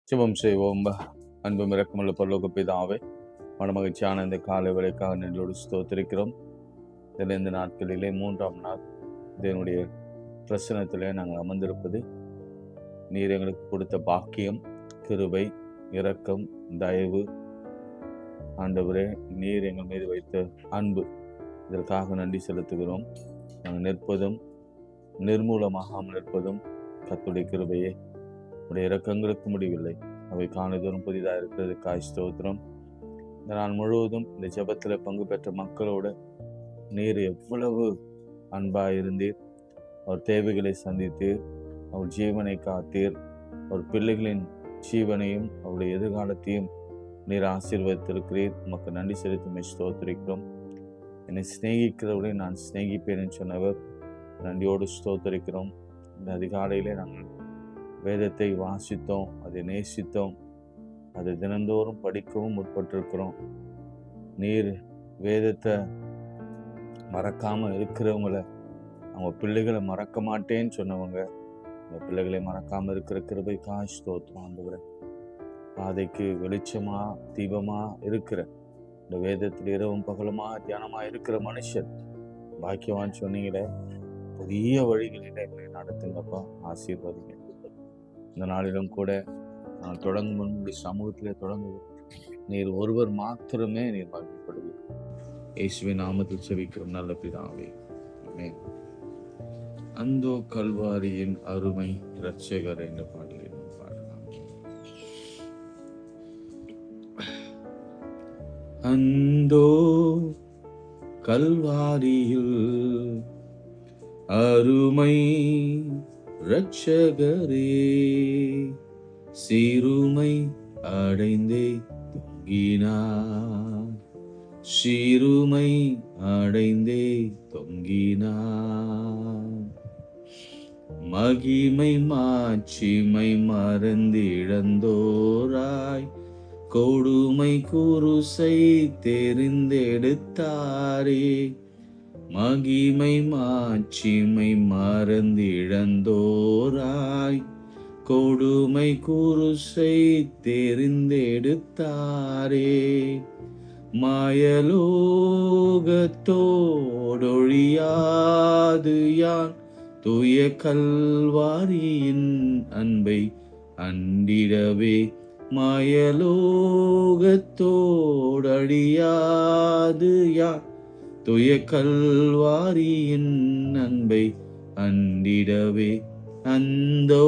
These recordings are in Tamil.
ஜெபம் செய்வோம். அன்பும் இரக்கமுள்ள பரலோக பிதாவே, மனமகிழ்ச்சியான இந்த காலை வேளைக்காக நன்றியோடு ஸ்தோத்திரிக்கிறோம். இதில் இந்த நாட்களிலே 3ஆம் நாள் இதனுடைய பிரசனத்திலே நாங்கள் அமர்ந்திருப்பது நீர் எங்களுக்கு கொடுத்த பாக்கியம், கிருபை, இரக்கம், தயவு. ஆண்டவரே, நீர் எங்கள் மீது வைத்த அன்பு, இதற்காக நன்றி செலுத்துகிறோம். நாங்கள் நிற்பதும் நிர்மூலமாகாமல் நிற்பதும் கர்த்தருடைய கிருபையே. உடைய இரக்கங்களுக்கு முடிவில்லை, அவை காணுதலும் புதிதாக இருக்கிறதுக்காய் ஸ்தோத்திரம். இந்த நாள் முழுவதும் இந்த ஜெபத்தில் பங்கு பெற்ற மக்களோட நீர் எவ்வளவு அன்பாக இருந்தீர். அவர் தேவைகளை சந்தித்தீர், அவர் ஜீவனை காத்தீர், அவர் பிள்ளைகளின் ஜீவனையும் அவருடைய எதிர்காலத்தையும் நீர் ஆசீர்வதித்திருக்கிறீர். உமக்கு நன்றி செலுத்தும் ஸ்தோத்திரிக்கிறோம். என்னை சிநேகிக்கிறவரை நான் சிநேகிப்பேன் சொன்னவர், நன்றியோடு ஸ்தோத்திரிக்கிறோம். இந்த அதிகாலையிலே நாங்கள் வேதத்தை வாசித்தோம், அதை நேசித்தோம், அதை தினந்தோறும் படிக்கவும் முற்பட்டிருக்கிறோம். நீர் வேதத்தை மறக்காமல் இருக்கிறவங்கள, அவங்க பிள்ளைகளை மறக்க மாட்டேன்னு சொன்னவங்க, அந்த பிள்ளைகளை மறக்காமல் இருக்கிற கிருபைக்காய் ஸ்தோத்திரம். ஆண்டவரே, பாதைக்கு வெளிச்சமா தீபமா இருக்கிற இந்த வேதத்தில் இரவும் பகலுமா தியானமா இருக்கிற மனுஷன் பாக்கியவான்னு சொன்னீங்களே. புதிய வழிகளில் எங்களை நடத்துங்கப்பா, ஆசீர்வதிங்க. இந்த நாளிலும் கூட நான் தொடங்கும் முன்பு சமூகத்திலே தொடங்குவோம். நீர் ஒருவர் மாத்திரமே நீர் மகிமைப்படுவீர். இயேசுவின் நாமத்தில் செபிக்கிறோம் நல்ல பிதாவே, ஆமென். அந்தோ கல்வாரியின் அருமை இரட்சகர் என்ற பாடலை நாம் பாடலாம். அந்தோ கல்வாரியில் அருமை இரட்சகரே, சிறுமை அடைந்தே தொங்கினார், சிறுமை அடைந்தே தொங்கினார். மகிமை மாட்சிமை மறந்திழந்தோராய் கொடுமை குருசை தெரிந்தெடுத்தாரே. மகிமை மாட்சிமை மறந்திழந்தோராய் கொடுமை குருசை தெரிந்தெடுத்தாரே. மாயலோகத்தோடொழியாது யான் தூய கல்வாரியின் அன்பை அண்டிடவே. மாயலோகத்தோடழியாது யான் தூய கல்வாரியின் அன்பை அண்டிடவே. அந்தோ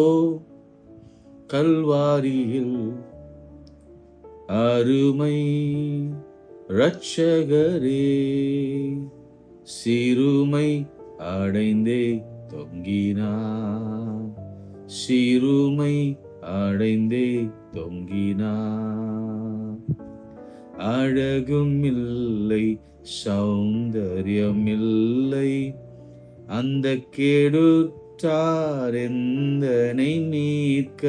கல்வாரியில் அருமை இரட்சகரே, சிறுமை அடைந்தே தொங்கினார், சிறுமை அடைந்தே தொங்கினார். அழகும் இல்லை சௌந்தர்யமில்லை, அந்த கேடுற்றார் எந்தனை மீட்க.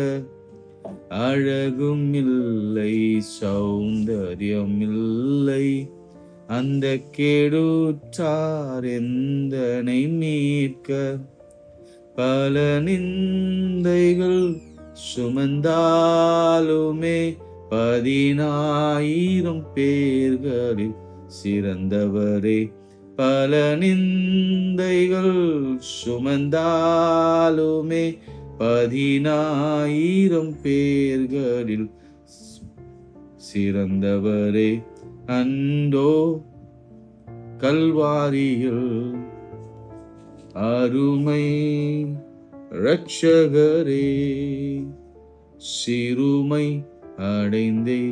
அழகும் இல்லை சௌந்தர்யமில்லை, அந்த கேடுற்றார் எந்தனை மீட்க. பல நிந்தைகள் சுமந்தாலுமே 10,000 பேர்களில் சிறந்தவரே. பல நிந்தைகள் சுமந்தாலுமே 10,000 பேர்களில் சிறந்தவரே. அந்தோ கல்வாரியில் அருமை இரட்சகரே, சிறுமை அடைந்தே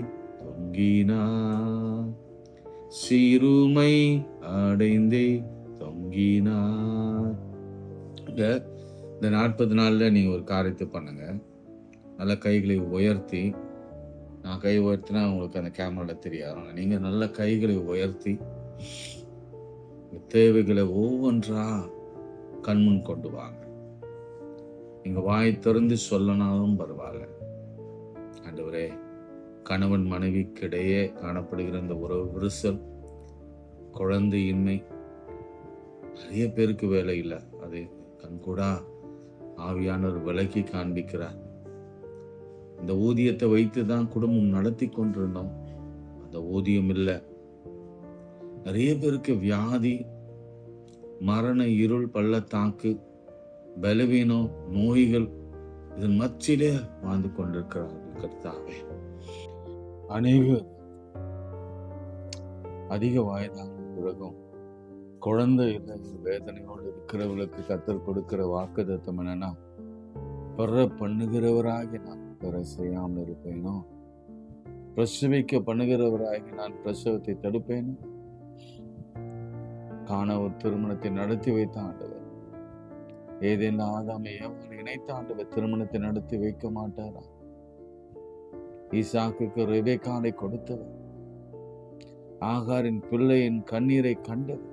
தொங்கினார், சிறுமை அடைந்தே தொங்கினார். இந்த 40 நாள்ல நீங்க ஒரு காரியத்தை பண்ணுங்க. நல்ல கைகளை உயர்த்தி, நான் கை உயர்த்தினா உங்களுக்கு அந்த கேமரால தெரியாது, நீங்க நல்ல கைகளை உயர்த்தி தேவைகளை ஒவ்வொன்றா கண்முன் கொண்டு வாங்க. நீங்க வாய் திறந்து சொல்லனாலும் பரவாயில்ல. ஆண்டவரே, கணவன் மனைவிக்கிடையே காணப்படுகிற இந்த உறவு விரிசல், குழந்தையின்மை, நிறைய பேருக்கு வேலை இல்லை, அது கண்கூடா ஆவியானவர் விலக்கி காண்பிக்கிறார். இந்த ஊதியத்தை வைத்து தான் குடும்பம் நடத்தி கொண்டிருந்தோம். அந்த ஊதியம் இல்லை. நிறைய பேருக்கு வியாதி, மரண இருள் பள்ளத்தாக்கு, பலவீனம், நோய்கள், இதன் மத்தியிலே வாழ்ந்து கொண்டிருக்கிறார்கள். கர்த்தாவே, அதிக வயதான பிறகும் குழந்தை இல்லை வேதனையோடு இருக்கிறவர்களுக்கு கர்த்தர் கொடுக்கிற வாக்குத்தத்தம் என்னன்னா, பெற பண்ணுகிறவராகி நான் பெற செய்யாமல் இருப்பேனோ, பிரசவிக்க பண்ணுகிறவராகி நான் பிரசவத்தை தடுப்பேனோ. காணவர் திருமணத்தை நடத்தி வைத்த ஆண்டவர், ஏதேனும் ஆதாமை எவர் இணைத்த ஆண்டவர் திருமணத்தை நடத்தி வைக்க மாட்டாரா? ஈசாக்குக்கு ரெபெக்காளை கொடுத்தவர், ஆகாரின் பிள்ளையின் கண்ணீரை கண்டவர்,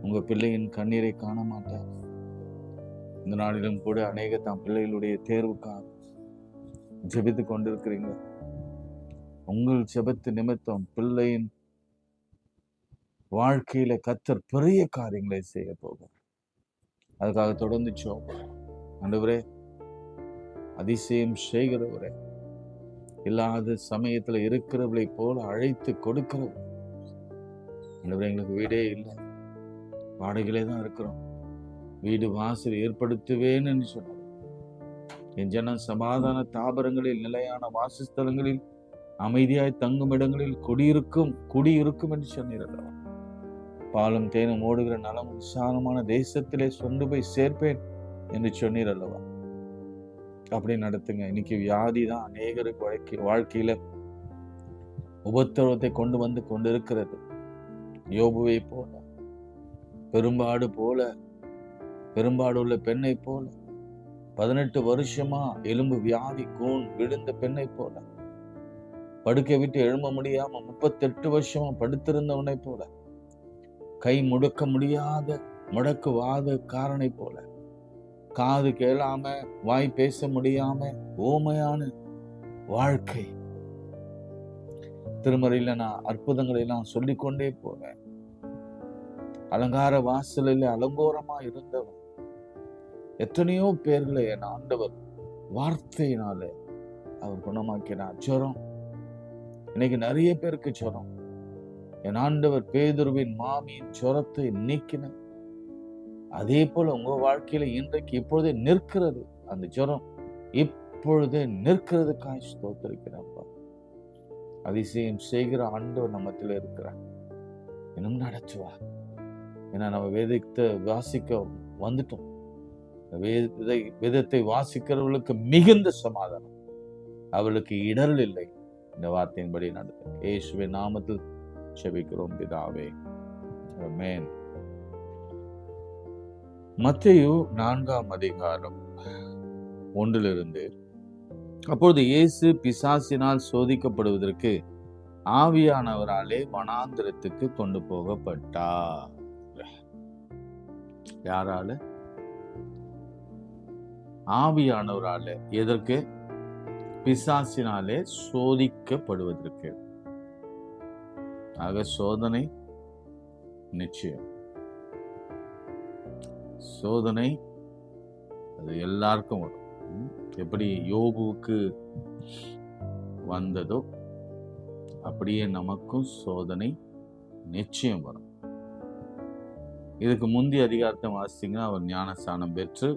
உங்க பிள்ளையின் கண்ணீரை காண மாட்டார். இந்த நாளிலும் கூட அநேக தாம் பிள்ளைகளுடைய தேர்வுக்காக ஜெபித்து கொண்டிருக்கிறீங்க. உங்கள் ஜெபத்து நிமித்தம் பிள்ளையின் வாழ்க்கையில கர்த்தர் பெரிய காரியங்களை செய்ய போகிறார். அதுக்காக தொடர்ந்து ஜெபம். ஆண்டவரே, அதிசயம் செய்கிறவரே, இல்லாத சமயத்துல இருக்கிறவளை போல அழைத்து கொடுக்கிறவர். ஆண்டவரே, எங்களுக்கு வீடே இல்லை, வாடகையிலே தான் இருக்கிறோம், வீடு வாசல் ஏற்படுத்துவேன்னு சொன்னார். என் ஜனம் சமாதான தாபரங்களில், நிலையான வாசஸ்தலங்களில், அமைதியாய் தங்கும் இடங்களில் குடியிருக்கும் என்று சொன்னீர்கள். பாலும் தேனும் ஓடுகிற நலம் விசாலமான தேசத்திலே சொந்து போய் சேர்ப்பேன் என்று சொன்னீர் அல்லவா? அப்படி நடத்துங்க. இன்னைக்கு வியாதி தான் அநேகருக்கு வாழ்க்கையில உபத்திரவத்தை கொண்டு வந்து கொண்டிருக்கிறது. யோபுவை போல, பெரும்பாடு உள்ள பெண்ணை போல, 18 வருஷமா எலும்பு வியாதி கூன் விழுந்த பெண்ணை போல, படுக்கை விட்டு எழும்ப முடியாம 38 வருஷமா படுத்திருந்தவனை போல, கை முடக்க முடியாத முடக்குவாத காரனை போல, காது கேளாம வாய் பேச முடியாம ஓமையான வாழ்க்கை. திருமறையில நான் அற்புதங்களை எல்லாம் சொல்லிக்கொண்டே போவேன். அலங்கார வாசலில் அலங்கோரமா இருந்தவன் எத்தனையோ பேர்களை என் ஆண்டவர் வார்த்தையினால அவர் குணமாக்கினார். ஜுரம், இன்னைக்கு நிறைய பேருக்கு ஜுரம். என் ஆண்டவர் பேதுருவின் மாமியின் ஜுரத்தை நீக்கினார். அதே போல உங்க வாழ்க்கையில இன்றைக்கு இப்பொழுதே நிற்கிறது. அந்த ஜுரம் இப்பொழுதே நிற்கிறதுக்காக ஸ்தோத்திரிக்கிறப்பா. அதிசயம் செய்கிற ஆண்டவர் நம்மத்தில் இருக்கிறார். இன்னும் நடத்துவா. ஏன்னா நம்ம வேதத்தை வாசிக்க வந்துட்டோம். வேதத்தை வாசிக்கிறவர்களுக்கு மிகுந்த சமாதானம், அவளுக்கு இடரல் இல்லை. இந்த வார்த்தையின்படி நடத்த இயேசுவின் நாமத்தில் ஜெபிக்கிறோம் பிதாவே, ஆமென். மத்தேயு 4ஆம் அதிகாரம் 1 அப்பொழுது இயேசு பிசாசினால் சோதிக்கப்படுவதற்கு ஆவியானவராலே வனாந்திரத்துக்கு கொண்டு போகப்பட்டார். யாரால? ஆவியானவரால. எதற்கு? பிசாசினாலே சோதிக்கப்படுவதற்கு. ஆக சோதனை நிச்சயம். சோதனை அது எல்லாருக்கும் வரும். எப்படி யோபுவுக்கு வந்ததோ அப்படியே நமக்கும் சோதனை நிச்சயம் வரும். இதுக்கு முந்தைய அதிகாரத்தை வாசித்தீங்கன்னா, அவர் ஞானஸ்நானம் பெற்று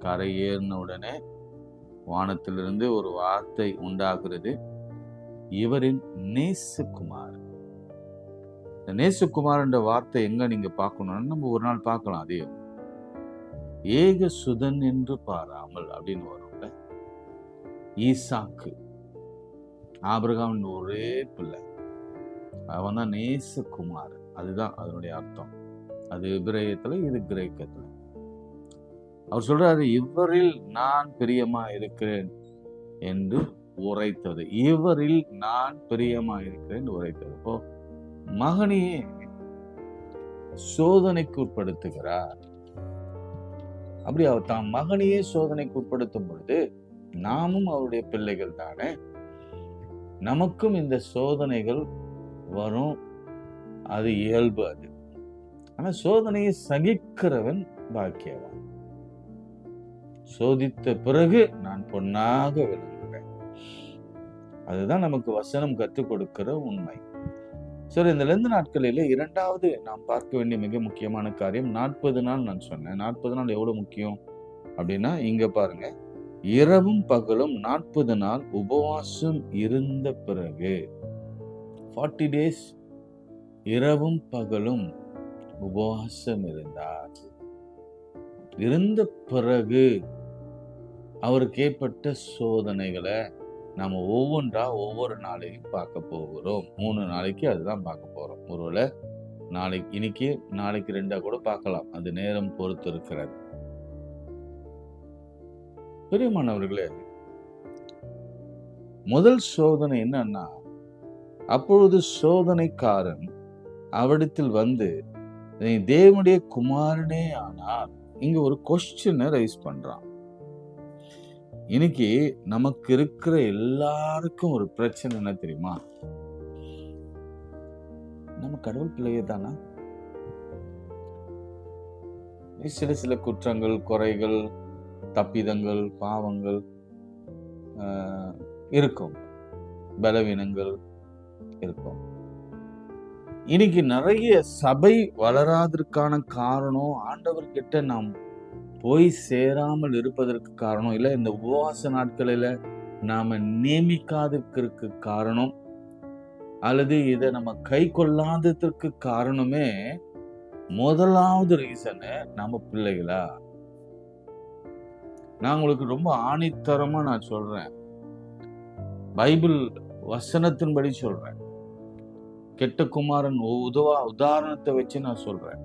கரை ஏறின உடனே வானத்திலிருந்து ஒரு வார்த்தை உண்டாகிறது, இவரின் நேசகுமார். இந்த நேசகுமார் என்ற வார்த்தை எங்க நீங்க பார்க்கணும்னு நம்ம ஒரு நாள் பார்க்கலாம். அதே ஏக சுதன் என்று பாராமல் அப்படின்னு வரும்ல. ஈசாக்கு ஆபிரகாமின் ஒரே பிள்ளை, அவன் தான் நேசகுமார். அதுதான் அதனுடைய அர்த்தம். அது எபிரேயத்துல, இது கிரேக்கத்துல. அவர் சொல்றாரு, இவரில் நான் பிரியமா இருக்கிறேன் என்று உரைத்தது. இவரில் நான் பிரியமா இருக்கிறேன் உரைத்தது. இப்போ மகனையே சோதனைக்கு உட்படுத்துகிறார். அப்படி அவர் தாம் மகனையே சோதனைக்கு உட்படுத்தும் பொழுது நாமும் அவருடைய பிள்ளைகள் தானே, நமக்கும் இந்த சோதனைகள் வரும். அது இயல்பு. அது ஆனா சோதனையை சகிக்கிறவன் பாக்கியவான். சோதித்த பிறகு நான் பொன்னாக விளங்குவேன். அதுதான் நமக்கு வசனம் கற்றுக் கொடுக்கிற உண்மை. சரி, இந்த லெந்து நாட்களிலே இரண்டாவது நாம் பார்க்க வேண்டிய மிக முக்கியமான காரியம் 40 நாள். நான் சொன்னேன் 40 நாள் எவ்வளவு முக்கியம் அப்படின்னா, இங்க பாருங்க, இரவும் பகலும் 40 நாள் உபவாசம் இருந்த பிறகு, 40 days இரவும் பகலும் உபவாசம் இருந்தார். இருந்த பிறகு அவருக்கு ஏற்பட்ட சோதனைகளை நாம ஒவ்வொன்றா ஒவ்வொரு நாளையும் பார்க்க போகிறோம். 3 நாளைக்கு அதுதான் பார்க்க போறோம். ஒருவேளை நாளைக்கு நாளைக்கு 2 கூட பார்க்கலாம். அது நேரம் பொறுத்து இருக்கிறது. பிரியமானவர்களே, முதல் சோதனை என்னன்னா, அப்பொழுது சோதனைக்காரன் அவரிடத்தில் வந்து, நீ தேவனுடைய குமாரனே ஆனால், இங்க ஒரு கொஸ்டினை ரைஸ் பண்றான். இன்னைக்கு நமக்கு இருக்கிற எல்லாருக்கும் ஒரு பிரச்சனை என்ன தெரியுமா? நம்ம கடவுள் பிள்ளையே தானா? சில குற்றங்கள், குறைகள், தப்பிதங்கள், பாவங்கள் இருக்கும், பலவீனங்கள் இருக்கும். இன்னைக்கு நிறைய சபை வளராதற்கான காரணம், ஆண்டவர்கிட்ட நாம் போய் சேராமல் இருப்பதற்கு காரணம், இல்ல இந்த உபவாச நாட்களில நாம நியமிக்காததற்கு காரணம், அல்லது இதை நம்ம கை கொள்ளாததற்கு காரணமே முதலாவது ரீசனு நம்ம பிள்ளைகளா. நான் உங்களுக்கு ரொம்ப ஆணித்தரமா நான் சொல்றேன், பைபிள் வசனத்தின்படி சொல்றேன். கெட்ட குமாரன் உதாரணத்தை வச்சு நான் சொல்றேன்.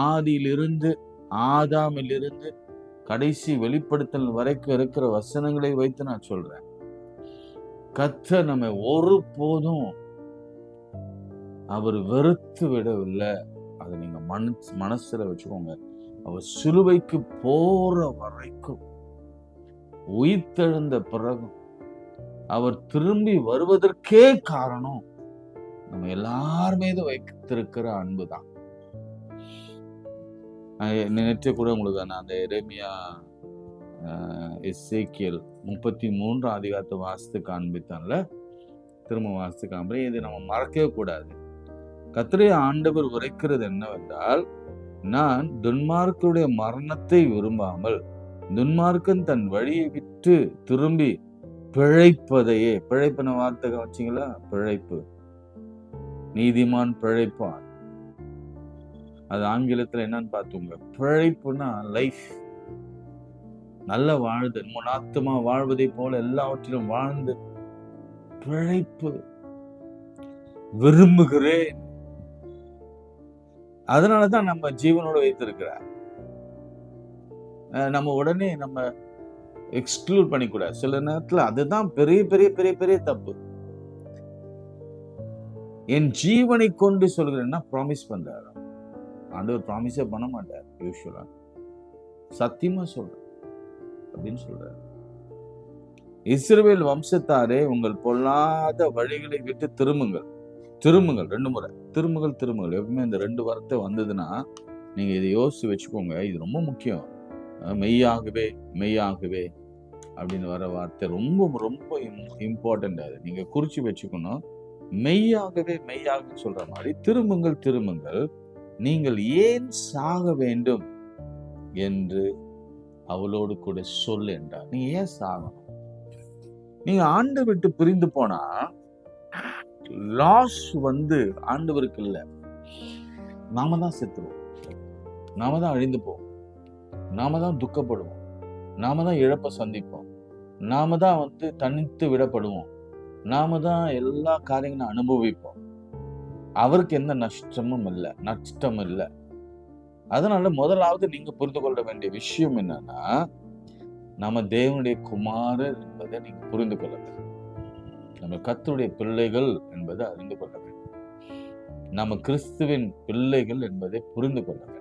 ஆதியிலிருந்து, ஆதாமிலிருந்து கடைசி வெளிப்படுத்தல் வரைக்கும் இருக்கிற வசனங்களை வைத்து நான் சொல்றேன். கர்த்தர் நம்ம ஒருபோதும் அவர் வெறுத்து விடவில்லை. அதை நீங்க மனசுல வச்சுக்கோங்க. அவர் சிலுவைக்கு போற வரைக்கும், உயிர்த்தெழுந்த பிறகு, அவர் திரும்பி வருவதற்கே காரணம் நம்ம எல்லார் மீது வைத்திருக்கிற அன்புதான். நேற்று கூட உங்களுக்கு நான் அந்த எரேமியா, எசேக்கியேல் 33 அதிகாரத்தை வாசித்து காண்பித்தான்ல, திரும்ப வாசித்து காண்பேன். இதை நம்ம மறக்கவே கூடாது. கர்த்தருடைய ஆண்டவர் உரைக்கிறது என்னவென்றால், நான் துன்மார்க்கருடைய மரணத்தை விரும்பாமல், துன்மார்க்கன் தன் வழியை விட்டு திரும்பி பிழைப்பதையே, பிழைப்பின வார்த்தை வச்சிங்களா, பிழைப்பு, நீதிமான் பிழைப்பான். அது ஆங்கிலத்துல என்னன்னு பார்த்துங்க. பிழைப்புனா லைஃப், நல்ல வாழ்ந்து, ஆத்துமா வாழ்வதை போல எல்லாவற்றிலும் வாழ்ந்து பிழைப்பு விரும்புகிறேன். அதனாலதான் நம்ம ஜீவனோட வைத்திருக்கிறார். நம்ம உடனே நம்ம எக்ஸ்க்ளூட் பண்ணிக்கூடாது. சில நேரத்துல அதுதான் பெரிய பெரிய பெரிய பெரிய தப்பு. என் ஜீவனை கொண்டு சொல்கிறேன்னா ப்ராமிஸ் பண்றாரு. ஆண்டவர் ப்ராமிஸே பண்ண மாட்டார் யூசுவலா. சத்தியமா சொல்றேன் அப்படின்னு சொல்றாரு. இஸ்ரவேல் வம்சத்தாரே, உங்கள் பொல்லாத வழிகளை விட்டு திரும்புங்கள். 2 முறை திரும்புங்கள். எப்பவுமே இந்த 2 வார்த்தை வந்ததுன்னா நீங்க இதை யோசிச்சு வச்சுக்கோங்க. இது ரொம்ப முக்கியம். மெய்யாகவே மெய்யாகவே அப்படின்னு வர வார்த்தை ரொம்ப ரொம்ப இம்பார்ட்டன்ட். அது நீங்க குறிச்சு வச்சுக்கணும். மெய்யாகவே மெய்யாகவே சொல்ற மாதிரி திரும்புங்கள், நீங்கள் ஏன் சாக வேண்டும் என்று அவளோடு கூட சொல் என்றார். நீங்க ஏன் சாகணும்? நீங்க ஆண்டு விட்டு பிரிந்து போனா லாஸ் ஆண்டவருக்கு இல்ல, நாம தான் செத்துருவோம், நாம தான் அழிந்து போவோம், நாம தான் துக்கப்படுவோம், நாம தான் இழப்ப சந்திப்போம், நாம தான் தனித்து விடப்படுவோம், நாம தான் எல்லா காரியங்களும் அனுபவிப்போம். அவருக்கு எந்த நஷ்டமும் இல்லை. அதனால முதலாவது நீங்க புரிந்து கொள்ள வேண்டிய விஷயம் என்னன்னா, நம்ம தேவனுடைய குமாரர் என்பதை நீங்க புரிந்து கொள்ள வேண்டும். நம்ம கர்த்தருடைய பிள்ளைகள் என்பதை அறிந்து கொள்ள வேண்டும். நம்ம கிறிஸ்துவின் பிள்ளைகள் என்பதை புரிந்து கொள்ள வேண்டும்.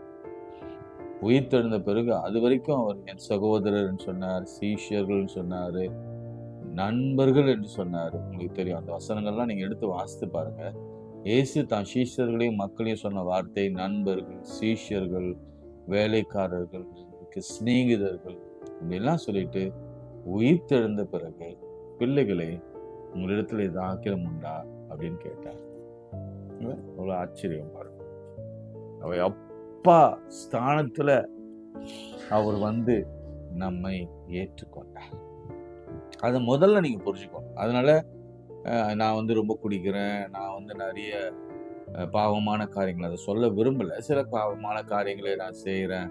உயிர்த்தெழுந்த பிறகு அது வரைக்கும் அவர் என் சகோதரர் சொன்னார், சீஷர்கள் சொன்னாரு, நண்பர்கள் என்று சொன்னாரு. உங்களுக்கு தெரியும், அந்த வசனங்கள்லாம் நீங்க எடுத்து வாசித்து பாருங்க. இயேசு தான் சீஷர்களையும் மக்களையும் சொன்ன வார்த்தை நண்பர்கள், சீஷர்கள், வேலைக்காரர்கள், சிநேகிதர்கள் இப்படிலாம் சொல்லிட்டு, உயிர்த்தெழுந்த பிறகு பிள்ளைகளே உங்களிடத்துல இது ஆக்கிரம் உண்டா அப்படின்னு கேட்டார். அவ்வளவு ஆச்சரியம் பாருங்க. அவை அப்பா ஸ்தானத்துல அவர் நம்மை ஏற்றுக்கொண்டார். அதை முதல்ல நீங்க புரிஞ்சுக்கணும். அதனால நான் ரொம்ப குடிக்கிறேன், நான் நிறைய பாவமான காரியங்கள், அதை சொல்ல விரும்பல, சில பாவமான காரியங்களை நான் செய்யறேன்,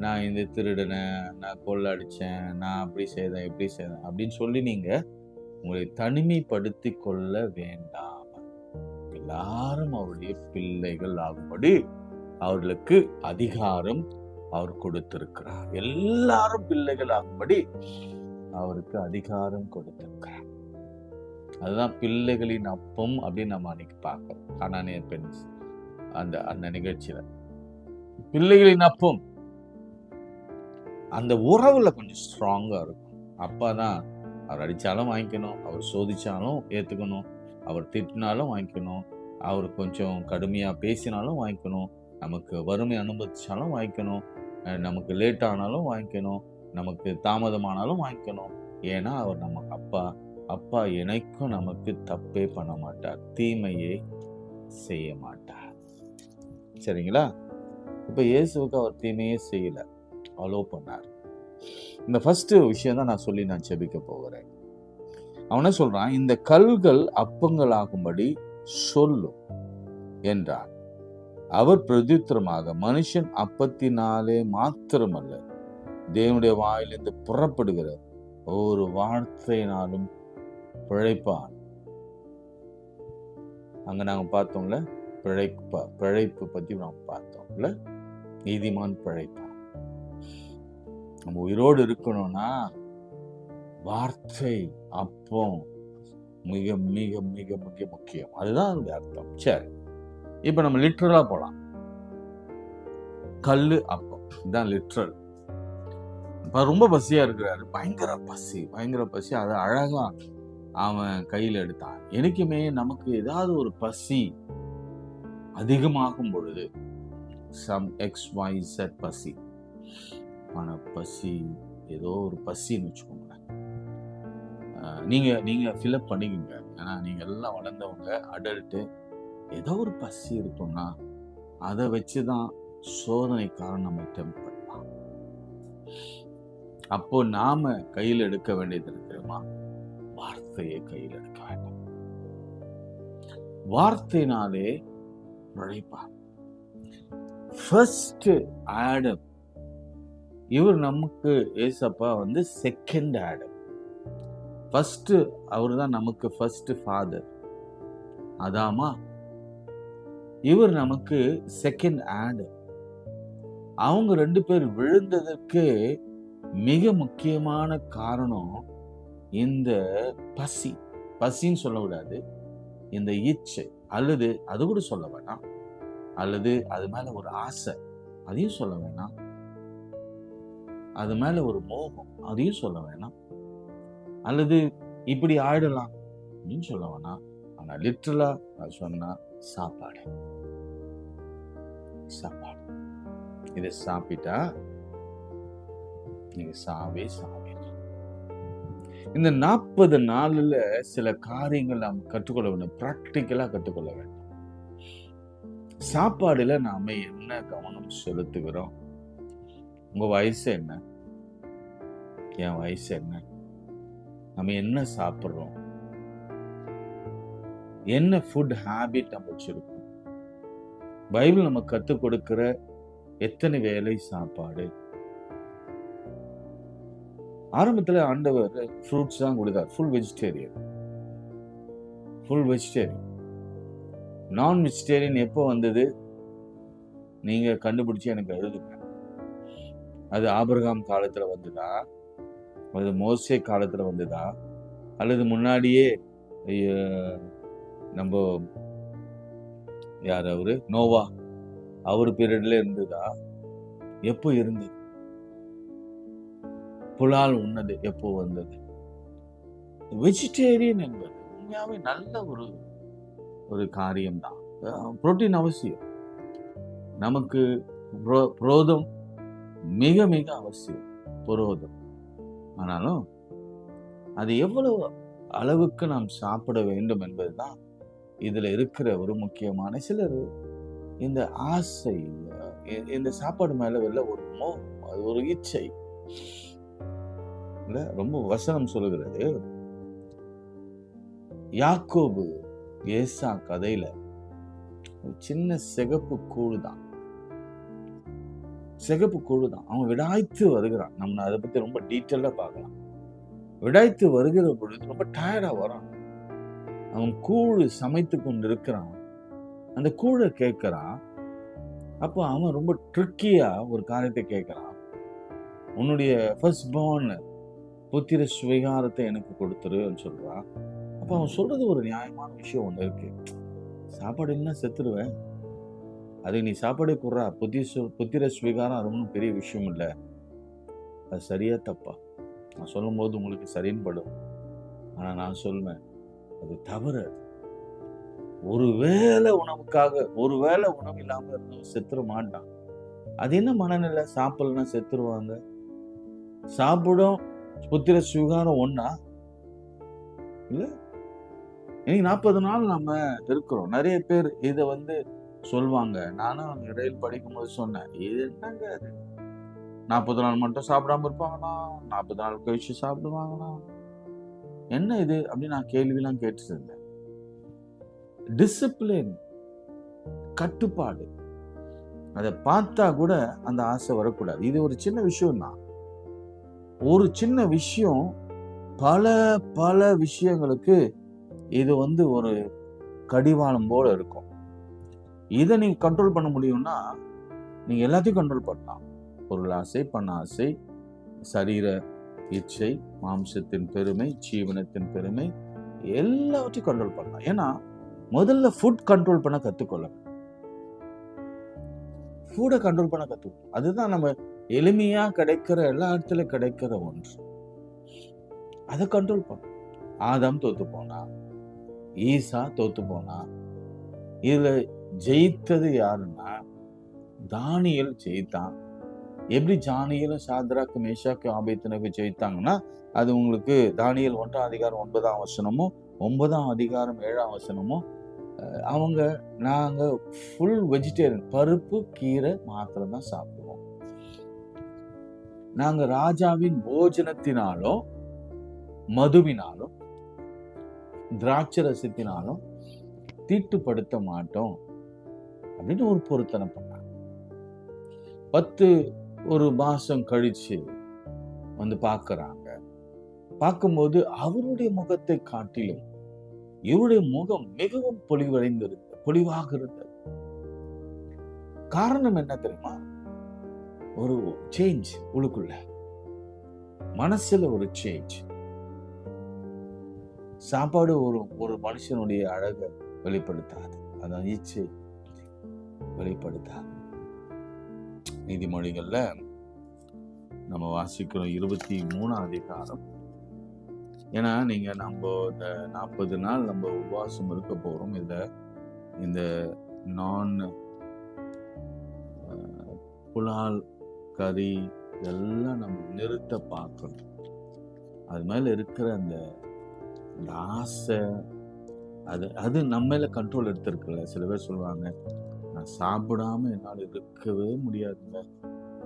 நான் இந்த திருடினேன், நான் கொள்ளடிச்சேன், நான் அப்படி செய்தேன் இப்படி செய்தேன் அப்படின்னு சொல்லி நீங்க உங்களை தனிமைப்படுத்தி கொள்ள வேண்டாம். எல்லாரும் அவருடைய பிள்ளைகள் ஆகும்படி அவர்களுக்கு அதிகாரம் அவர் கொடுத்திருக்கிறார். எல்லாரும் பிள்ளைகள் ஆகும்படி அவருக்கு அதிகாரம் கொடுத்திருக்கிறார். அதுதான் பிள்ளைகளின் அப்பம் அப்படின்னு நம்ம அன்னைக்கு பார்க்கிறோம். கானானிய பெண் அந்த நிகழ்ச்சியில பிள்ளைகளின் அப்பம், அந்த உறவுல கொஞ்சம் ஸ்ட்ராங்கா இருக்கும். அப்பாதான் அவர் அடிச்சாலும் வாங்கிக்கணும், அவர் சோதிச்சாலும் ஏத்துக்கணும், அவர் திட்டினாலும் வாங்கிக்கணும், அவர் கொஞ்சம் கடுமையா பேசினாலும் வாங்கிக்கணும், நமக்கு வறுமை அனுமதிச்சாலும் வாங்கிக்கணும், நமக்கு லேட் ஆனாலும் வாங்கிக்கணும், நமக்கு தாமதமானாலும் வாங்கிக்கணும். ஏன்னா அவர் நமக்கு அப்பா. அப்பா எனக்கும் நமக்கு தப்பே பண்ண மாட்டார், தீமையே செய்ய மாட்டார். சரிங்களா? இப்ப இயேசுவுக்கு அவர் தீமையே செய்யல, அலோ பண்ணார். இந்த ஃபர்ஸ்ட் விஷயம் தான் நான் சொல்லி நான் ஜெபிக்க போகிறேன். அவன சொல்றான், இந்த கல்கள் அப்பங்கள் ஆகும்படி சொல்லும் என்றார். அவர் பிரதித்திரமாக, மனுஷன் அப்பத்தினாலே மாத்திரமல்ல, தேவனுடைய வாயிலிருந்து புறப்படுகிற ஒரு வார்த்தையினாலும் பிழைப்பான். அங்க நாங்க பார்த்தோம்ல, பிழைப்பு பத்தி நாம் பார்த்தோம்ல, நீதிமான் பிழைப்பான். நம்ம உயிரோடு இருக்கணும்னா வார்த்தை அப்பம் மிக மிக மிக மிக முக்கியம். அதுதான் அந்த அர்த்தம். சரி, இப்ப நம்ம லிட்ரலா போலாம். கல்லு அப்பம் இதுதான் லிட்ரல். ரொம்ப பசியா இருக்கிறாரு, பயங்கர பசி. அதை அழகா அவன் கையில் எடுத்தான். எனக்குமே நமக்கு ஏதாவது ஒரு பசி அதிகமாகும் பொழுது, சம் XYZ பசி, ஆனா பசி ஏதோ ஒரு பசின்னு வச்சுக்கோங்களேன், நீங்க ஃபில்அப் பண்ணிக்கோங்க. ஏன்னா நீங்க எல்லாம் வளர்ந்தவங்க, அடல்ட்டு. ஏதோ ஒரு பசி இருக்கும்னா அதை வச்சுதான் சோதனைக்காரன் நம்ம டெம்ப் பண்ணலாம். அப்போ நாம கையில் எடுக்க வேண்டியது இருக்கிறோமா? வார்த்தையை கையில் எடுக்க வேண்டும். வார்த்தையினாலே நுழைப்பார். ஃபர்ஸ்ட் ஆடம், இவர் நமக்கு ஏசப்பா செகண்ட் ஆடம். ஃபர்ஸ்ட் அவர் தான் நமக்கு ஃபர்ஸ்ட் ஃபாதர் அதாமா, இவர் நமக்கு செகண்ட் ஆடம். அவங்க 2 பேர் விழுந்ததற்கு மிக முக்கியமான காரணம் இந்த பசின்னு சொல்ல விடாது, இந்த இச்சை, அல்லது அது கூட சொல்ல வேணாம், அல்லது அது மேல ஒரு ஆசை அதையும் சொல்ல வேணாம், அது மேல ஒரு மோகம் அதையும் சொல்ல வேணாம், அல்லது இப்படி ஆயிடலாம் அப்படின்னு சொல்ல வேணாம். ஆனா லிட்டரலா அது சொன்னா சாப்பாடு. இதை சாப்பிட்டா நீங்க சாவே. இந்த 40 நாள்ல சில காரியங்கள் நாம் கற்றுக்கொள்ள வேண்டும், பிராக்டிக்கலா கற்றுக்கொள்ள வேண்டும். சாப்பாடுல நாம என்ன கவனம் செலுத்துகிறோம்? உங்க வயசு என்ன, என் வயசு என்ன, நம்ம என்ன சாப்பிடுறோம், என்ன ஃபுட் ஹேபிட் நம்ம வச்சிருக்கோம்? பைபிள் நம்ம கற்றுக் கொடுக்கிற எத்தனை வேளை சாப்பாடு? ஆரம்பத்தில் ஆண்டவர் ஃப்ரூட்ஸ் தான் கொடுத்தார், ஃபுல் வெஜிடேரியன். நான் வெஜிடேரியன் எப்போ வந்தது நீங்க கண்டுபிடிச்சு எனக்கு எழுதுங்க. அது ஆபிரகாம் காலத்துல வந்ததா, அது மோசே காலத்துல வந்ததா, அல்லது முன்னாடியே நம்ம யார் அவரு நோவா அவர் பீரியட்ல இருந்ததா? எப்போ இருந்தது? புலால் உண்ணது எப்போ வந்தது? வெஜிடேரியன் என்பது உண்மையாவே நல்ல ஒரு காரியம்தான். புரோட்டீன் அவசியம், நமக்கு புரோதம் மிக மிக அவசியம், புரோதம். ஆனாலும் அது எவ்வளவு அளவுக்கு நாம் சாப்பிட வேண்டும் என்பதுதான் இதுல இருக்கிற ஒரு முக்கியமான. சிலர் இந்த ஆசை, இந்த சாப்பாடு மேல ஒரு அது ஒரு இச்சை இல்ல. ரொம்ப வசனம் சொல்லுகிறது, யாக்கோபு ஏசா கதையில ஒரு சின்ன சிகப்பு கூழ் தான், அவன் விடாய்த்து வருகிறான். நம்ம அதை பத்தி ரொம்ப டீட்டெயிலா பார்க்கலாம். விடாய்த்து வருகிற பொழுது ரொம்ப டயர்டா வரான். அவன் கூழ் சமைத்து கொண்டு இருக்கிறான். அந்த கூழை கேட்கிறான். அப்போ அவன் ரொம்ப ட்ரிக்கியா ஒரு காரியத்தை கேட்கிறான். உன்னுடைய ஃபர்ஸ்ட் பார்ன் புத்திர சுவிகாரத்தை எனக்கு கொடுத்துருன்னு சொல்றான். அப்போ அவன் சொல்றது ஒரு நியாயமான விஷயம் ஒன்று இருக்கு. சாப்பாடு இல்லைன்னா செத்துருவேன், அது நீ சாப்பாடே கொடுறா, புத்திர சுவிகாரம் அது ஒன்றும் பெரிய விஷயம் இல்லை. அது சரியா தப்பா? நான் சொல்லும் போது உங்களுக்கு சரின்னு படும். ஆனா நான் சொல்லுவேன், அது தவறு. ஒருவேளை உணவுக்காக, ஒருவேளை உணவு இல்லாம இருந்தவன் செத்துற மாட்டான். அது என்ன மனநிலை? சாப்பிடலன்னா செத்துருவாங்க. சாப்பிடும் புத்திர சுகாரம் ஒண்ணா இல்ல. இன்னைக்கு 40 நாள் நம்ம இருக்கிறோம். நிறைய பேர் இதை சொல்லுவாங்க. நானும் இடையில் படிக்கும் போது சொன்னேன், இது என்னங்க அது 40 நாள் மட்டும் சாப்பிடாம இருப்பாங்களா, 40 நாள் கழிச்சு சாப்பிடுவாங்களா, என்ன இது அப்படின்னு நான் கேள்வியெல்லாம் கேட்டு இருந்தேன். டிசிப்ளின், கட்டுப்பாடு, அதை பார்த்தா கூட அந்த ஆசை வரக்கூடாது. இது ஒரு சின்ன விஷயம் தான். ஒரு சின்ன விஷயம் பல பல விஷயங்களுக்கு இது ஒரு கடிவாளம் போல இருக்கும். இதை நீங்க கண்ட்ரோல் பண்ண முடியும்னா நீங்க எல்லாத்தையும் கண்ட்ரோல் பண்ணலாம். பொருள் ஆசை, பண ஆசை, சரீர இச்சை, மாம்சத்தின் பெருமை, ஜீவனத்தின் பெருமை, எல்லாவற்றையும் கண்ட்ரோல் பண்ணலாம். ஏன்னா முதல்ல ஃபுட் கண்ட்ரோல் பண்ண கத்துக்கொள்ள. ஃபுட்டை கண்ட்ரோல் பண்ண கத்துக்கணும். அதுதான் நம்ம எளிமையா கிடைக்கிற, எல்லா இடத்துல கிடைக்கிற ஒன்று. அதை கண்ட்ரோல் பண்ண. ஆதாம் தோத்து போனா, ஈசா தோத்து போனா, இதுல ஜெயித்தது யாருன்னா தானியேல் ஜெயித்தான். எப்படி தானியேலும் சாத்ராக்கு, மேஷாக்கு, ஆபேத்நேகோ ஜெயித்தாங்கன்னா, அது உங்களுக்கு தானியேல் 1ஆம் அதிகாரம் 9ஆம் வசனமும் 9ஆம் அதிகாரம் 7ஆம் வசனமும். அவங்க நாங்க ஃபுல் வெஜிடேரியன், பருப்பு கீரை மாத்திரம் தான் சாப்பிடுவோம். நாங்க ராஜாவின் போஜனத்தினாலும் மதுவினாலும் திராட்சரசத்தினாலும் தீட்டுப்படுத்த மாட்டோம் அப்படின்னு ஒரு பொருத்தனை பண்ணாங்க. 10 மாசம் கழிச்சு பார்க்கறாங்க. பார்க்கும்போது அவருடைய முகத்தை காட்டிலும் இவருடைய முகம் மிகவும் பொலிவாக இருந்தது. காரணம் என்ன தெரியுமா? ஒரு சேஞ்ச் உள்ளுக்குள்ள, மனசுல ஒரு சேஞ்ச். சாப்பாடு ஒரு மனுஷனுடைய அழகை வெளிப்படுத்தாது, அதான் இச்சை வெளிப்படுத்தாது. நீதிமொழிகள்ல நம்ம வாசிக்கிறோம் 23ஆம் அதிகாரம். ஏன்னா நீங்க நம்ம இந்த 40 நாள் நம்ம உபவாசம் இருக்க போறோம். இந்த நான் புலால் கறி இதெல்லாம் நம்ம நிறுத்த பார்க்கணும். அது மேல இருக்கிற அந்த ஆசை, அது நம்ம மேல கண்ட்ரோல் எடுத்திருக்குல்ல. சில பேர் சொல்லுவாங்க, நான் சாப்பிடாம என்னால் இருக்கவே முடியாதுங்க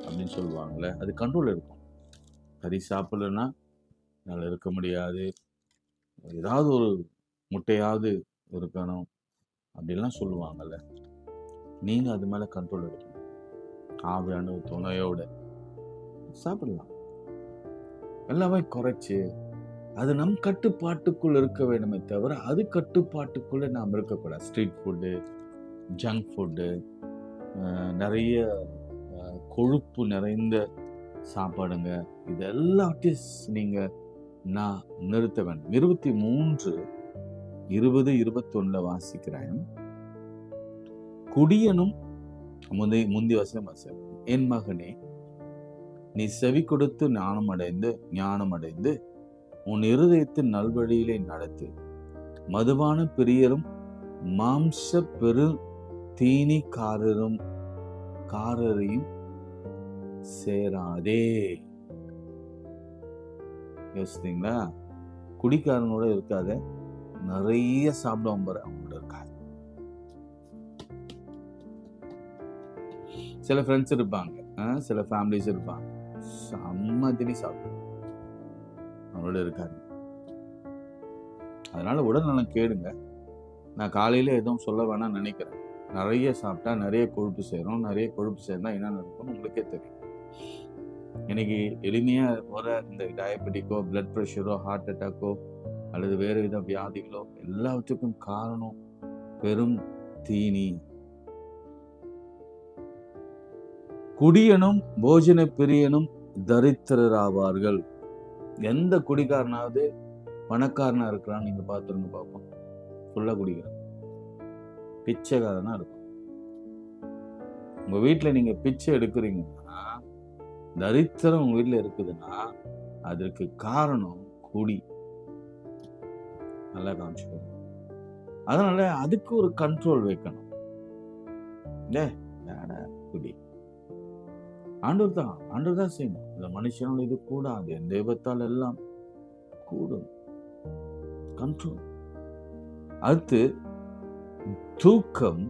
அப்படின்னு சொல்லுவாங்கல்ல. அது கண்ட்ரோல் இருக்கும். கறி சாப்பிடலன்னா என்னால் இருக்க முடியாது, ஏதாவது ஒரு முட்டையாவது இருக்கணும் அப்படிலாம் சொல்லுவாங்கல்ல. நீங்க அது மேல கண்ட்ரோல் எடுக்கணும். ஆவியான துணையோட சாப்பிடலாம். எல்லாமே குறைச்சு அது நம் கட்டுப்பாட்டுக்குள் இருக்க வேண்டுமே தவிர அது கட்டுப்பாட்டுக்குள்ள நாம் இருக்கக்கூடாது. ஸ்ட்ரீட் ஃபுட்டு, ஜங்க் ஃபுட்டு, நிறைய கொழுப்பு நிறைந்த சாப்பாடுங்க, இது எல்லாத்தையும் நீங்க நான் நிறுத்த வேண்டும். 23, 20, 21 வாசிக்கிறேன். குடியனும் முந்தி வசனம், என் மகனே, நீ செவி கொடுத்து ஞானம் அடைந்து உன் இருதயத்தின் நல்வழியிலே நடத்து. மதுபான பிரியரும் மாம்ச பெரு தீனிக்காரரையும் சேராதே. யோசித்தீங்களா? குடிக்காரனோட இருக்காத, நிறைய சாப்பிடுவான் பாரு, அவங்களோட இருக்காது. சில ஃப்ரெண்ட்ஸ் இருப்பாங்க, சில ஃபேமிலிஸ் இருப்பாங்க, செம்ம திணி சாப்பிடும், அவங்களோட இருக்காது. அதனால உடல்நலம் கேடுங்க. நான் காலையில எதுவும் சொல்ல வேணாம்னு நினைக்கிறேன். நிறைய சாப்பிட்டா நிறைய கொழுப்பு சேரும். நிறைய கொழுப்பு சேர்ந்தா என்ன நடக்கும்னு உங்களுக்கே தெரியும். இன்னைக்கு எளிமையா வர இந்த டயபெட்டிக்கோ, பிளட் ப்ரெஷரோ, ஹார்ட் அட்டாக்கோ அல்லது வேறு வித வியாதிகளோ எல்லாவற்றுக்கும் காரணம் பெரும் தீனி. குடியனும் போஜன பிரியனும் தரித்திரராவார்கள். எந்த குடிக்காரனாவது பணக்காரனா இருக்கிறான்னு நீங்க பார்த்துருங்க பார்ப்போம். ஃபுல்லா குடிக்கிறான், பிச்சைக்காரனா இருக்கும். உங்க வீட்டுல நீங்க பிச்சை எடுக்கிறீங்கன்னா, தரித்திரம் உங்க வீட்டுல இருக்குதுன்னா அதற்கு காரணம் குடி. நல்லா காமிச்சுக்கணும். அதனால அதுக்கு ஒரு கண்ட்ரோல் வைக்கணும். குடி ஆண்டவர் தான் செய்யணும். இந்த மனுஷனால் இது கூடாது, என் தெய்வத்தால் எல்லாம் கூடும். கண்ட்ரோல். அடுத்து தூக்கம்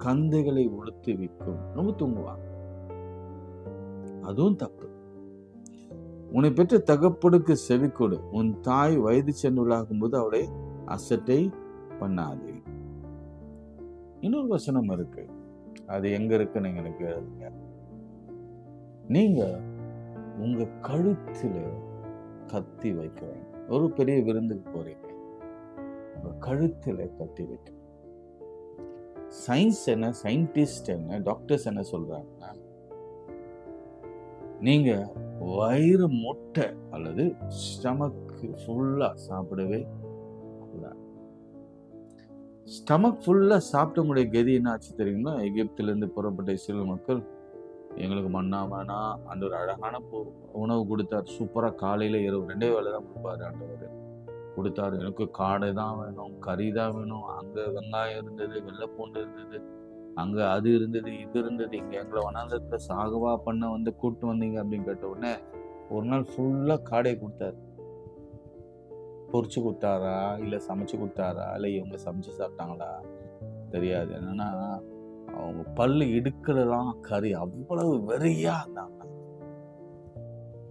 கந்தைகளை உளுத்து விற்கும். ரொம்ப தூங்குவாங்க, அதுவும் தப்பு. உன்னை பெற்ற தகப்பனுக்கு செவி கொடு, உன் தாய் வயது சென்றுள்ளாகும் போது அவளை அசட்டை பண்ணாது. இன்னொரு வசனம் இருக்கு, அது எங்க இருக்குன்னு எங்களுக்கு எழுதுங்க. நீங்க உங்க கழுத்துல கத்தி வைக்க வேண்டும். ஒரு பெரிய விருந்துக்கு போறீங்க, உங்க கழுத்துல கத்தி வைக்க. சயின்ஸ் என்ன, சயின்டிஸ்ட் என்ன, டாக்டர்ஸ் என்ன சொல்றாங்கன்னா, நீங்க வயிறு முட்டை அல்லது ஸ்டமக் ஃபுல்லா சாப்பிடவே கூடாது. ஸ்டமக் ஃபுல்லா சாப்பிட்டவங்களுடைய கதி என்ன ஆச்சு தெரியுங்களா? எகிப்திலிருந்து புறப்பட்ட இஸ்ரேல் மக்கள், எங்களுக்கு மன்னா வேணாம், ஆண்டவர் அழகான உணவு கொடுத்தார். சூப்பரா காலையில இரவு 2 வேளை தான் கொடுப்பாரு ஆண்டவர். கொடுத்தாரு. எனக்கு காடை தான் வேணும், கறி தான் வேணும். அங்க வெங்காயம் இருந்தது, வெள்ளைப்பூண்டு இருந்தது, அங்க அது இருந்தது, இது இருந்தது. இங்க எங்களை வனாந்தரத்துல சாகுவா பண்ண வந்து கூட்டு வந்தீங்க அப்படின்னு கேட்ட உடனே ஒரு நாள் ஃபுல்லா காடை கொடுத்தாரு. பொரிச்சு கொடுத்தாரா, இல்ல சமைச்சு கொடுத்தாரா, இல்ல இவங்க சமைச்சு சாப்பிட்டாங்களா தெரியாது. என்னன்னா அவங்க பல்லு இடுக்கலாம் கறி அவ்வளவு வெறியா இருந்தாங்க.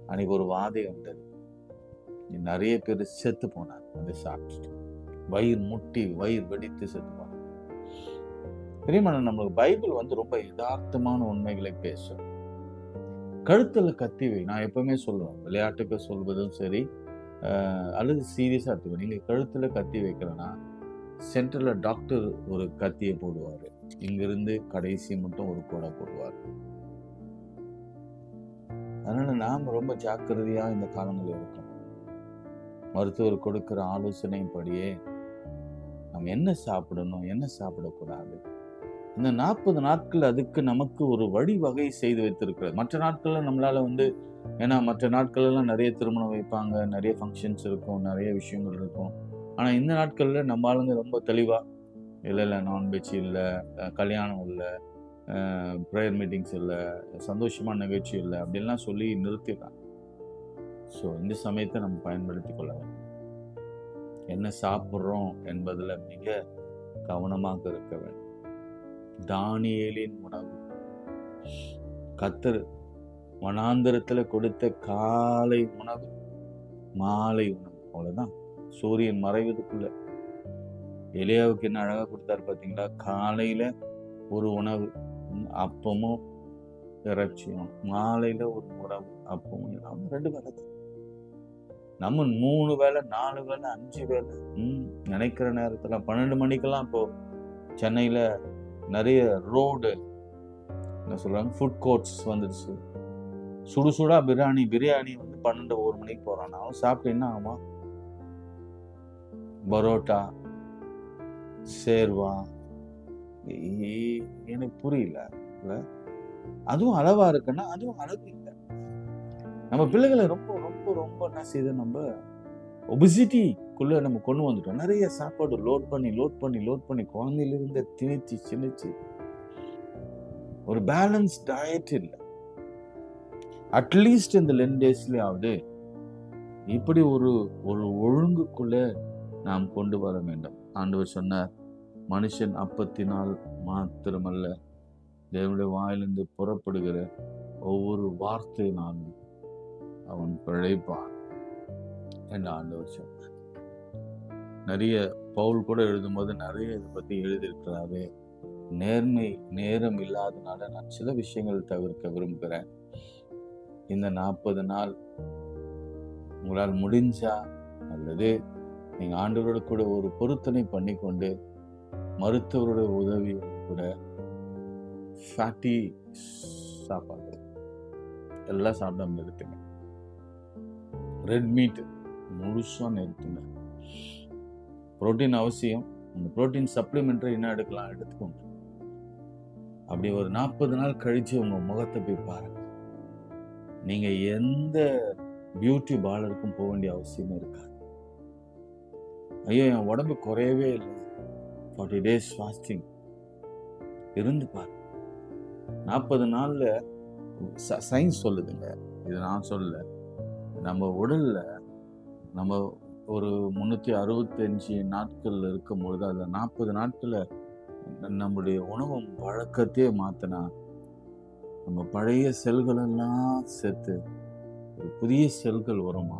அன்னைக்கு ஒரு வாதை வந்தது, நிறைய பேர் செத்து போனாங்க. அதை சாப்பிட்டுட்டு வயிறு முட்டி வயிறு வெடித்து செத்து போனாங்க. பிரியமான, நம்மளுக்கு பைபிள் வந்து ரொம்ப யதார்த்தமான உண்மைகளை பேசும். கழுத்துல கத்தி வை. நான் எப்பவுமே சொல்லுவேன், விளையாட்டுக்கு சொல்வதும் சரி அல்லது சீரியஸா எடுத்துக்கோ. நீங்க கழுத்துல கத்தி வைக்கலன்னா சென்டர்ல டாக்டர் ஒரு கத்தியை போடுவாரு, இங்கிருந்து கடைசி மட்டும் ஒரு கோடை போடுவார். அதனால நாம ரொம்ப ஜாக்கிரதையா இந்த காலங்களில் இருக்கணும். மருத்துவர் கொடுக்கிற ஆலோசனைப்படியே நம்ம என்ன சாப்பிடணும், என்ன சாப்பிடக்கூடாது, இந்த 40 நாட்கள் அதுக்கு நமக்கு ஒரு வழிவகை செய்து வைத்திருக்கிறது. மற்ற நாட்கள்ல நம்மளால வந்து, ஏன்னா மற்ற நாட்கள் எல்லாம் நிறைய திருமணம் வைப்பாங்க, நிறைய ஃபங்க்ஷன்ஸ் இருக்கும், நிறைய விஷயங்கள் இருக்கும். ஆனா இந்த நாட்கள்ல நம்ம ஆளுங்க ரொம்ப தெளிவா, இல்லை நான்வெஜ் இல்லை, கல்யாணம் இல்லை, ப்ரேயர் மீட்டிங்ஸ் இல்லை, சந்தோஷமான நிகழ்ச்சி இல்லை அப்படின்லாம் சொல்லி நிறுத்திடுறாங்க. ஸோ இந்த சமயத்தை நம்ம பயன்படுத்தி கொள்ள வேண்டும். என்ன சாப்பிட்றோம் என்பதில் மிக கவனமாக இருக்க வேண்டும். தானியேலின் உணவு, கர்த்தர் வனாந்தரத்துல கொடுத்த காலை உணவு, மாலை உணவு, அவ்வளவுதான். சூரியன் மறைவதுக்குள்ள எலியாவுக்கு என்ன அழகா கொடுத்தாரு பார்த்தீங்களா? காலையில ஒரு உணவு, அப்பமும் இறைச்சியும், மாலையில ஒரு உணவு, அப்பமும் 2 வேலை தான். நம்ம 3 வேலை 4 வேலை 5 வேலை நினைக்கிற நேரத்துல 12 மணிக்கெல்லாம் இப்போ சென்னையில நிறைய ரோடு என்ன சொல்றாங்க, ஃபுட் கோர்ட்ஸ் வந்துடுச்சு. சுடுசுடா பிரியாணி வந்து 12-1 மணிக்கு போறான். அவன் சாப்பிட்டு என்ன ஆகுமா? பரோட்டா, சேர்வா, எனக்கு புரியல. அதுவும் அளவா இருக்குன்னா அதுவும் அளவு இல்லை. நம்ம பிள்ளைகளை ரொம்ப ரொம்ப ரொம்ப என்ன செய்யுது, நம்ம ஒபிசிட்டிக்குள்ள நம்ம கொண்டு வந்துட்டோம். நிறைய சாப்பாடு லோட் பண்ணி குழந்தையிலிருந்து திணிச்சு ஒரு பேலன்ஸ் டயட் இல்லை. அட்லீஸ்ட் இந்த 10 டேஸ்லயாவது இப்படி ஒரு ஒரு ஒழுங்குக்குள்ள நாம் கொண்டு வர வேண்டும். ஆண்டவர் சொன்னார், மனுஷன் அப்பத்தினால் மாத்திரமல்ல, தேவனுடைய வாயிலிருந்து புறப்படுகிற ஒவ்வொரு வார்த்தையினாலும் அவன் பிழைப்பான் என்று ஆண்டவர் சொன்னார். நிறைய பவுல் கூட எழுதும்போது நிறைய இதை பத்தி எழுதியிருக்கிறாரு. நேரம் இல்லாதனால நான் சில விஷயங்கள் தவிர்க்க விரும்புகிறேன். இந்த 40 நாள் உங்களால் முடிஞ்சா அல்லது நீங்க ஆண்டவரோட கூட ஒரு பொருத்தனை பண்ணிக்கொண்டு மருத்துவரோட உதவி கூட ஃபேட்டி சாப்பாடு எல்லாம் சாப்பிடாம நிறுத்துங்க. ரெட் மீட் முழுசா நிறுத்துங்க. புரோட்டீன் அவசியம். அந்த புரோட்டீன் சப்ளிமெண்ட்ரி என்ன எடுக்கலாம் எடுத்துக்கோங்க. அப்படி ஒரு 40 நாள் கழிச்சு உங்க முகத்தை போய் பாருங்க. நீங்க எந்த பியூட்டி பார்லருக்கும் போக வேண்டிய அவசியமே இருக்காது. ஐயோ என் உடம்பு குறையவே இல்லை, 40 days ஃபாஸ்டிங் இருந்து பாரு. 40 நாள்ல சயின்ஸ் சொல்லுதுங்க, இது நான் சொல்லல. நம்ம உடல்ல நம்ம ஒரு 365 நாட்கள் இருக்கும் பொழுது அதுல 40 நாட்கள்ல நம்முடைய உணவு பழக்கத்தையே மாத்தினா நம்ம பழைய செல்கள் எல்லாம் சேர்த்து ஒரு புதிய செல்கள் வருமா.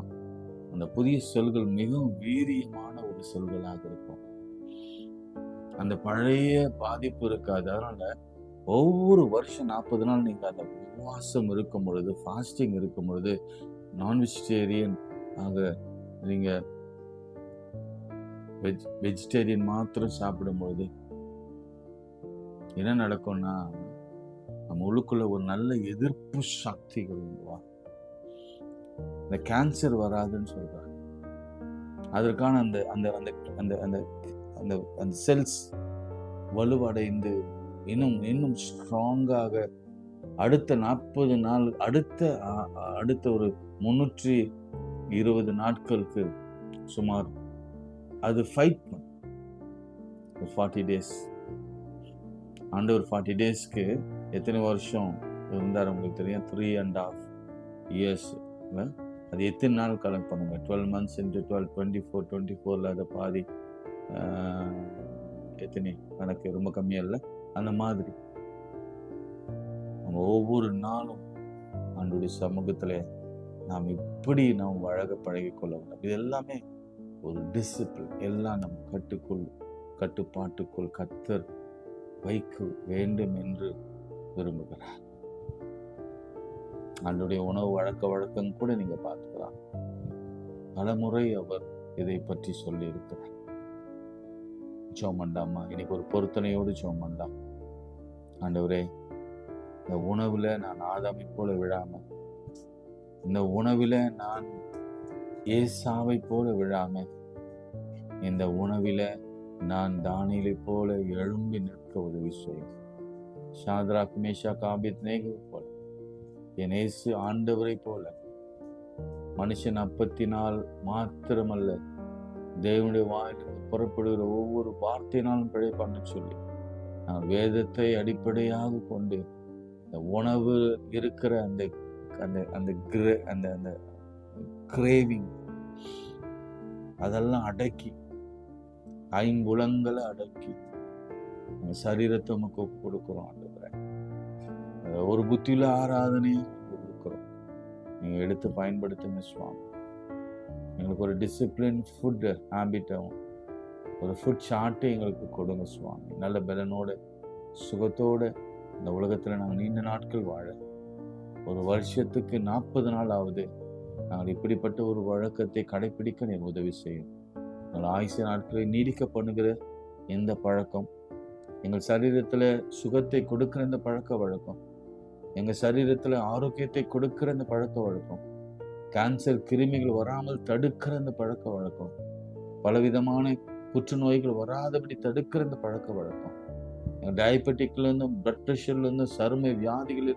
அந்த புதிய செல்கள் மிகவும் வீரியமான ஒரு செல்களாக இருக்கும். அந்த பழைய பாதிப்பு இருக்காது. அதனால ஒவ்வொரு வருஷம் 40 நாள் நீங்க அந்த உபவாசம் இருக்கும் பொழுது, ஃபாஸ்டிங் இருக்கும் பொழுது, நான் வெஜிடேரியன் ஆக நீங்க வெஜிடேரியன் மாத்திரம் சாப்பிடும் பொழுது என்ன நடக்கும்னா, நம்ம உள்ளுக்குள்ள ஒரு நல்ல எதிர்ப்பு சக்திகள் உருவா. இந்த கேன்சர் வராதுன்னு சொல்றாங்க. அதற்கான அந்த அந்த அந்த அந்த அந்த அந்த அந்த செல்ஸ் வலுவடைந்து இன்னும் இன்னும் ஸ்ட்ராங்காக அடுத்த 40 நாள் அடுத்த ஒரு 320 நாட்களுக்கு சுமார் அது ஃபைட் பண்ணும். 40 days. ஆண்டவர் 40 daysக்கு எத்தனை வருஷம் இருந்தார் உங்களுக்கு தெரியும்? 3.5 years. அது எத்தனை நாள் கலெக்ட் பண்ணுங்க? 12 months into 12, 24, 24ல அதை பாதி எத்தனை கணக்கு ரொம்ப கம்மியா இல்லை. அந்த மாதிரி நம்ம ஒவ்வொரு நாளும் ஆண்டவருடைய சமூகத்துல நாம் இப்படி நாம் வழங்க பழகி கொள்ள வேண்டும். இது எல்லாமே ஒரு டிசிப்ளின். எல்லாம் நம் கட்டுப்பாட்டுக்குள் கர்த்தர் வைக்க வேண்டும் என்று விரும்புகிறார். ஆண்டவருடைய உணவு வழக்கம் கூட நீங்க பார்த்துக்கலாம். பலமுறை அவர் இதை பற்றி சொல்லி இருக்கிறார். சோமண்டாமா, இன்னைக்கு ஒரு பொருத்தனையோடு சோமண்டா. ஆண்டவரே, இந்த உணவுல நான் ஆதாமை போல விழாம, இந்த உணவுல நான் ஏசாவை போல விழாம, இந்த உணவில நான் தானியேலை போல எழும்பி நிற்க உதவி செய்யும். ஷாத்ராக், மேஷாக், ஆபேத்நேகோ போல, என் இயேசு ஆண்டவரை போல, மனுஷன் அப்பத்தினால் மாத்திரமல்ல, தேவனுடைய வாயிலிருந்து புறப்படுகிற ஒவ்வொரு வார்த்தையினாலும் பிழைப்பான்னு சொல்லி நான் வேதத்தை அடிப்படையாக கொண்டு இந்த உணவு இருக்கிற அந்த அந்த அந்த அந்த அந்த கிரேவிங் அதெல்லாம் அடக்கி, ஐம்புலங்களை அடக்கி சரீரத்தை நமக்கு ஒப்பு கொடுக்குறோம். ஆண்டவரே, ஒரு புத்தியில ஆராதனையை கொடுக்குறோம். நீங்க எடுத்து பயன்படுத்துங்க சுவாமி. எங்களுக்கு ஒரு டிசிப்ளின் ஃபுட் ஹேபிட்டாகவும் ஒரு ஃபுட் சார்ட்டை எங்களுக்கு கொடுங்க சுவாமி. நல்ல பலனோட சுகத்தோட இந்த உலகத்துல நாங்கள் நீண்ட நாட்கள் வாழ, ஒரு வருஷத்துக்கு 40 நாள் ஆகுது நாங்கள் இப்படிப்பட்ட ஒரு வழக்கத்தை கடைபிடிக்க நீர் உதவி செய்யும். எங்கள் ஆயுச நாட்களை நீடிக்க பண்ணுகிற எந்த பழக்கம், எங்கள் சரீரத்துல சுகத்தை கொடுக்கிற இந்த பழக்க வழக்கம், எங்க சரீரத்துல ஆரோக்கியத்தை கொடுக்கிற இந்த பழக்க வழக்கம், கேன்சர் கிருமிகள் வராமல் தடுக்கிற இந்த பழக்க வழக்கம், பலவிதமான புற்றுநோய்கள் வராதபடி தடுக்கிற இந்த பழக்க வழக்கம், டயபெட்டிக்ல இருந்தும் பிளட் பிரஷர்ல இருந்தும் சரும வியாதிகள்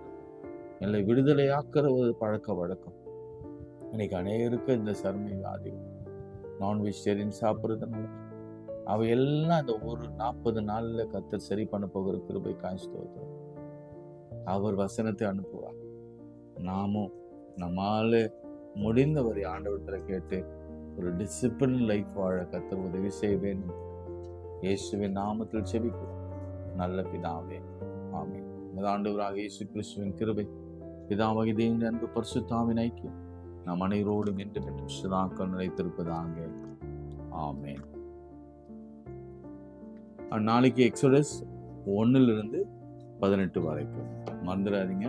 என்னை விடுதலையாக்குற ஒரு பழக்க வழக்கம். இன்னைக்கு அநேகருக்கு இந்த சரும வியாதிகள் நான் வெஜிடேரியன் சாப்பிட்றதுனால அவையெல்லாம் இந்த ஒரு 40 நாள்ல கர்த்தர் சரி பண்ண போகிற கிருபை காய்ச்சி அவர் வசனத்தை அனுப்புவார். நாமும் நம்மால முடிந்தவரை ஆண்டவரத்தில் கேட்டு ஒரு டிசிப்ளின் லைஃப் வாழ கர்த்தர் உதவி செய்ய வேண்டும். இயேசுவின் நாமத்தில் செபிக்கிறோம் நல்ல பிதாவே, ஆமென். ஆண்டவராக இயேசு கிறிஸ்துவின் கிருபை, பிதாவாகிய தேவனுடைய அன்பு, பரிசுத்தாவின் ஐக்கியம் நம் அனைவரோடும் என்று சதாக்கள் நிலைத்திருப்பதாக. ஆமென். நாளைக்கு எக்ஸோடஸ் 1-18 வரைக்கும் மறந்துடாதீங்க.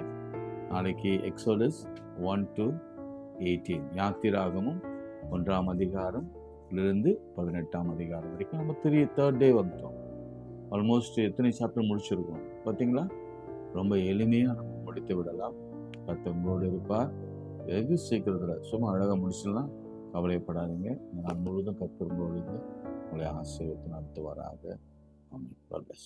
நாளைக்கு எக்ஸோடஸ் 1-18, யாத்திராகமும் 1ஆம் அதிகாரத்திலிருந்து 18ஆம் அதிகாரம் வரைக்கும் நம்ம தேர்ட் டே வந்துட்டோம். ஆல்மோஸ்ட் எத்தனை சாப்டர் முடிச்சிருக்கோம் பார்த்தீங்களா? ரொம்ப எளிமையாக நம்ம முடித்து விடலாம். கர்த்தர் இருப்பார். வெகு சீக்கிரத்தில் சும்மா அழகாக முடிச்சிடலாம். கவலைப்படாதீங்க. நான் முழுதும் கர்த்தர் உங்களை ஆசீர்வதித்து நடத்துவாராக. ஆமென். God bless.